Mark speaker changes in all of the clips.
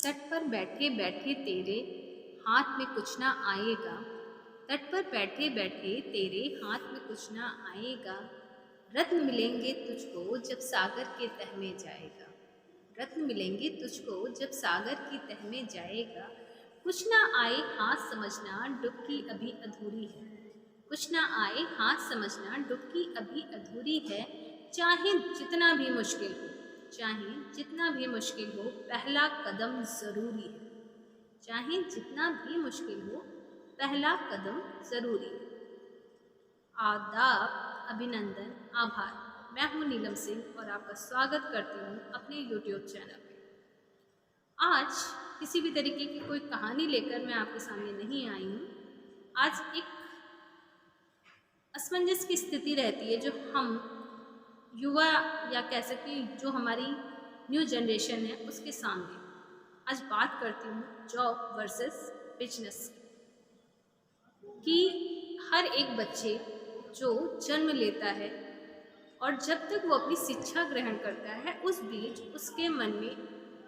Speaker 1: तट पर बैठे बैठे तेरे हाथ में कुछ ना आएगा। तट पर बैठे बैठे तेरे हाथ में कुछ ना आएगा। रत्न मिलेंगे तुझको जब सागर के तह में जाएगा। रत्न मिलेंगे तुझको जब सागर की तह में जाएगा। कुछ ना आए हाथ समझना डुबकी अभी अधूरी है। कुछ ना आए हाथ समझना डुबकी अभी अधूरी है। चाहे जितना भी मुश्किल हो, चाहे जितना भी मुश्किल हो, पहला कदम ज़रूरी है। चाहे जितना भी मुश्किल हो, पहला कदम ज़रूरी है। आदाब, अभिनंदन, आभार। मैं हूँ नीलम सिंह और आपका स्वागत करती हूँ अपने YouTube चैनल पे। आज किसी भी तरीके की कोई कहानी लेकर मैं आपके सामने नहीं आई हूँ। आज एक असमंजस की स्थिति रहती है जो हम युवा या कह सकते हैं जो हमारी न्यू जनरेशन है उसके सामने। आज बात करती हूँ जॉब वर्सेस बिजनेस कि हर एक बच्चे जो जन्म लेता है और जब तक वो अपनी शिक्षा ग्रहण करता है उस बीच उसके मन में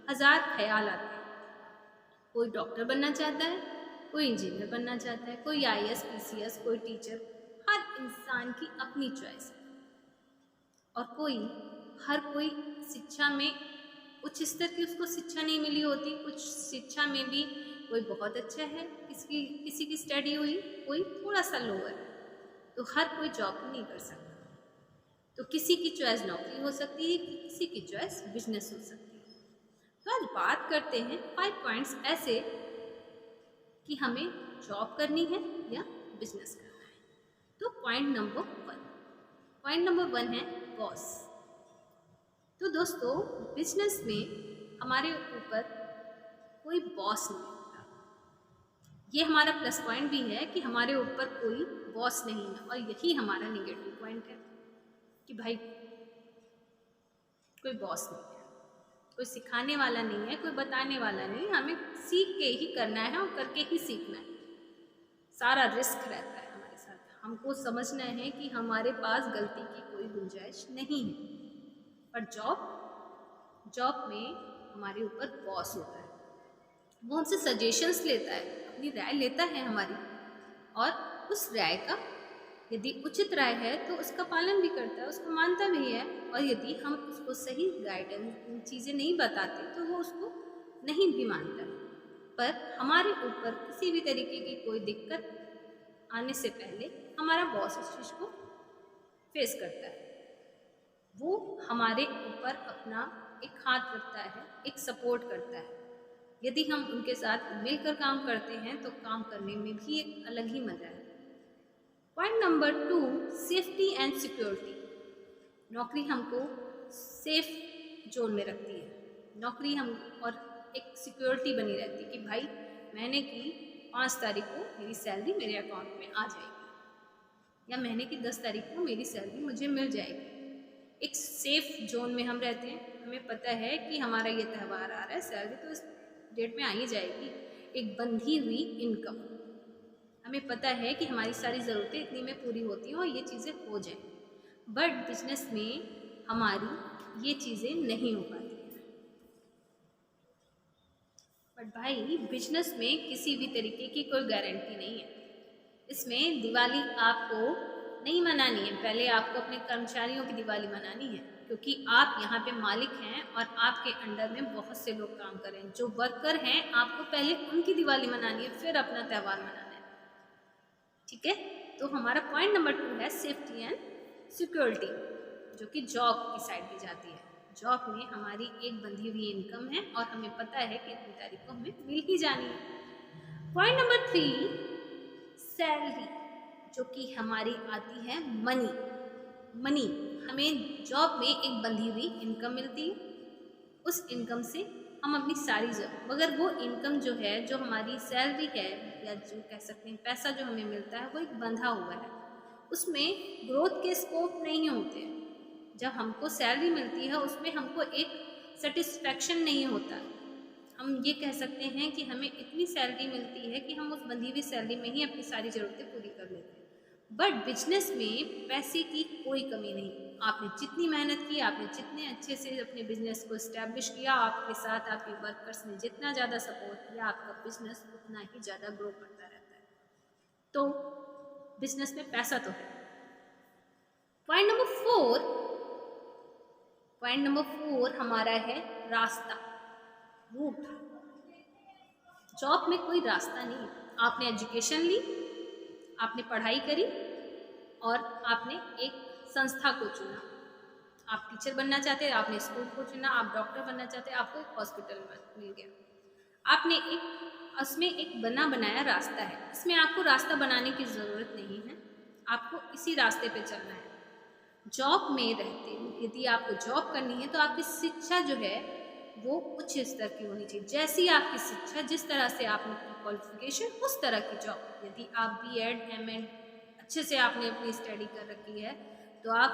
Speaker 1: हजार ख्याल आते हैं। कोई डॉक्टर बनना चाहता है, कोई इंजीनियर बनना चाहता है, कोई आईएएस पीसीएस, कोई टीचर। हर इंसान की अपनी चॉइस है और हर कोई शिक्षा में उच्च स्तर की उसको शिक्षा नहीं मिली होती। कुछ शिक्षा में भी कोई बहुत अच्छा है, किसी की स्टडी हुई, कोई थोड़ा सा लोअर है। तो हर कोई जॉब नहीं कर सकता। तो किसी की चॉइस नौकरी हो सकती है, किसी की चॉइस बिजनेस हो सकती है। तो आज बात करते हैं 5 पॉइंट्स ऐसे कि हमें जॉब करनी है या बिजनेस करना है। तो पॉइंट नंबर 1 है बॉस। तो दोस्तों, बिजनेस में हमारे ऊपर कोई बॉस नहीं होता। ये हमारा प्लस पॉइंट भी है कि हमारे ऊपर कोई बॉस नहीं है, और यही हमारा निगेटिव पॉइंट है कि भाई कोई बॉस नहीं है, कोई सिखाने वाला नहीं है, कोई बताने वाला नहीं है। हमें सीख के ही करना है और करके ही सीखना है। सारा रिस्क रहता है हमारे साथ। हमको समझना है कि हमारे पास गलती की कोई गुंजाइश नहीं है। पर जॉब में हमारे ऊपर बॉस होता है। वो हमसे सजेशंस लेता है, अपनी राय लेता है हमारी, और उस राय का यदि उचित राय है तो उसका पालन भी करता है, उसको मानता भी है। और यदि हम उसको सही गाइडेंस चीज़ें नहीं बताते तो वो उसको नहीं भी मानता है। पर हमारे ऊपर किसी भी तरीके की कोई दिक्कत आने से पहले हमारा बॉस उस चीज़ को फेस करता है। वो हमारे ऊपर अपना एक हाथ रखता है, एक सपोर्ट करता है। यदि हम उनके साथ मिलकर काम करते हैं तो काम करने में भी एक अलग ही मज़ा है। Point number 2, safety and security. नौकरी हमको सेफ जोन में रखती है। नौकरी हम और एक सिक्योरिटी बनी रहती है कि भाई महीने की 5 तारीख को मेरी सैलरी मेरे अकाउंट में आ जाएगी, या महीने की 10 तारीख को मेरी सैलरी मुझे मिल जाएगी। एक सेफ जोन में हम रहते हैं। हमें पता है कि हमारा ये त्यौहार आ रहा है, सैलरी तो इस डेट में आ ही जाएगी। एक बंधी हुई इनकम। हमें पता है कि हमारी सारी ज़रूरतें इतनी में पूरी होती हैं और ये चीज़ें हो जाएं। बट बिजनेस में हमारी ये चीज़ें नहीं हो पाती हैं। बट भाई बिजनेस में किसी भी तरीके की कोई गारंटी नहीं है। इसमें दिवाली आपको नहीं मनानी है, पहले आपको अपने कर्मचारियों की दिवाली मनानी है, क्योंकि आप यहाँ पे मालिक हैं और आपके अंडर में बहुत से लोग काम कर रहे हैं। जो वर्कर हैं आपको पहले उनकी दिवाली मनानी है, फिर अपना त्यौहार मनाना है। ठीक है, तो हमारा पॉइंट नंबर 2 है सेफ्टी एंड सिक्योरिटी, जो कि जॉब की साइड दी जाती है। जॉब में हमारी एक बंधी हुई इनकम है और हमें पता है कि इतनी तारीख को हमें मिल ही जानी है। पॉइंट नंबर 3, सैलरी, जो कि हमारी आती है मनी। हमें जॉब में एक बंधी हुई इनकम मिलती है। उस इनकम से हम अपनी सारी मगर वो इनकम जो है, जो हमारी सैलरी है, या जो कह सकते हैं पैसा जो हमें मिलता है, वो एक बंधा हुआ है। उसमें ग्रोथ के स्कोप नहीं होते हैं। जब हमको सैलरी मिलती है उसमें हमको एक सेटिस्फैक्शन नहीं होता। हम ये कह सकते हैं कि हमें इतनी सैलरी मिलती है कि हम उस बंधी हुई सैलरी में ही अपनी सारी ज़रूरतें पूरी कर लेते हैं। बट बिजनेस में पैसे की कोई कमी नहीं। आपने जितनी मेहनत की, आपने जितने अच्छे से अपने बिजनेस को इस्टेब्लिश किया, आपके साथ आपके वर्कर्स ने जितना ज़्यादा सपोर्ट किया, आपका बिजनेस उतना ही ज़्यादा ग्रो करता रहता है। तो बिजनेस में पैसा तो है। पॉइंट नंबर 4 हमारा है रास्ता, रूट। जॉब में कोई रास्ता नहीं। आपने एजुकेशन ली, आपने पढ़ाई करी और आपने एक संस्था को चुना। आप टीचर बनना चाहते हैं, आपने स्कूल को चुना। आप डॉक्टर बनना चाहते हैं, आपको एक हॉस्पिटल मिल गया। आपने उसमें एक बना बनाया रास्ता है। इसमें आपको रास्ता बनाने की ज़रूरत नहीं है, आपको इसी रास्ते पे चलना है। जॉब में रहते यदि आपको जॉब करनी है तो आपकी शिक्षा जो है वो उच्च स्तर की होनी चाहिए। जैसी आपकी शिक्षा, जिस तरह से आपने क्वालिफिकेशन, उस तरह की जॉब। यदि आप बीएड एमएड अच्छे से आपने अपनी स्टडी कर रखी है तो आप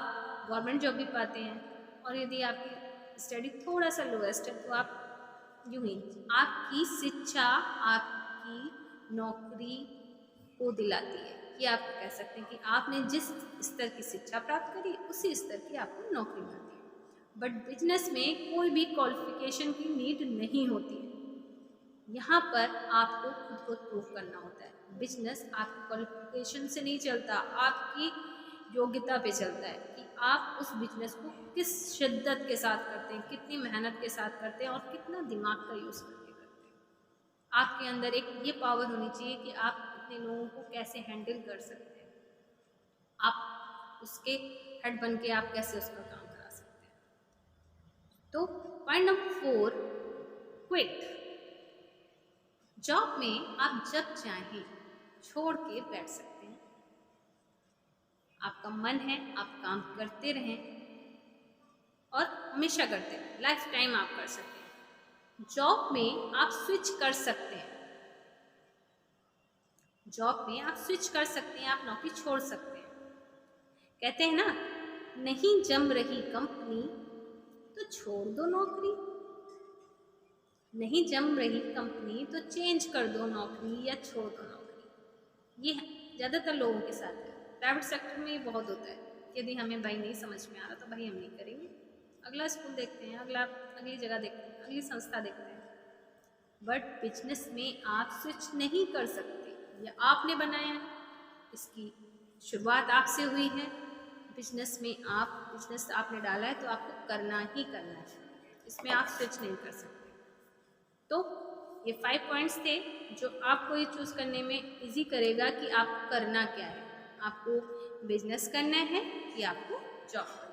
Speaker 1: गवर्नमेंट जॉब भी पाते हैं। और यदि आपकी स्टडी थोड़ा सा लोएस्ट है तो आप यूं ही, आपकी शिक्षा आपकी नौकरी को दिलाती है। कि आप कह सकते हैं कि आपने जिस स्तर की शिक्षा प्राप्त करी उसी स्तर की आपको नौकरी मिलती है। बट बिजनेस में कोई भी क्वालिफिकेशन की नीड नहीं होती है। यहाँ पर आपको खुद को प्रूव करना होता है। बिजनेस आपकी क्वालिफिकेशन से नहीं चलता, आपकी योग्यता पे चलता है कि आप उस बिजनेस को किस शिद्दत के साथ करते हैं, कितनी मेहनत के साथ करते हैं और कितना दिमाग का यूज़ करके करते हैं। आपके अंदर एक ये पावर होनी चाहिए कि आप इतने लोगों को कैसे हैंडल कर सकते हैं, आप उसके हेड बन के आप कैसे उसका काम करा सकते हैं। तो पॉइंट नंबर 4, क्विट। जॉब में आप जब चाहें छोड़ के बैठ सकते हैं। आपका मन है, आप काम करते रहें और हमेशा करते रहें, लाइफ टाइम आप कर सकते हैं। जॉब में आप स्विच कर सकते हैं, जॉब में आप स्विच कर सकते हैं, आप नौकरी छोड़ सकते हैं। कहते हैं ना, नहीं जम रही कंपनी तो छोड़ दो नौकरी, नहीं जम रही कंपनी तो चेंज कर दो नौकरी या छोड़ दो नौकरी। ये ज़्यादातर लोगों के साथ है। प्राइवेट सेक्टर में ये बहुत होता है। यदि हमें भाई नहीं समझ में आ रहा तो भाई हम नहीं करेंगे, अगला स्कूल देखते हैं, अगली जगह देखते हैं, अगली संस्था देखते हैं। बट बिजनेस में आप स्विच नहीं कर सकते। ये आपने बनाया है, इसकी शुरुआत आपसे हुई है। बिजनेस आपने डाला है तो आपको करना ही करना है, इसमें आप स्विच नहीं कर सकते। तो ये 5 पॉइंट्स थे जो आपको ये चूज़ करने में इजी करेगा कि आपको करना क्या है, आपको बिजनेस करना है कि आपको जॉब करना है।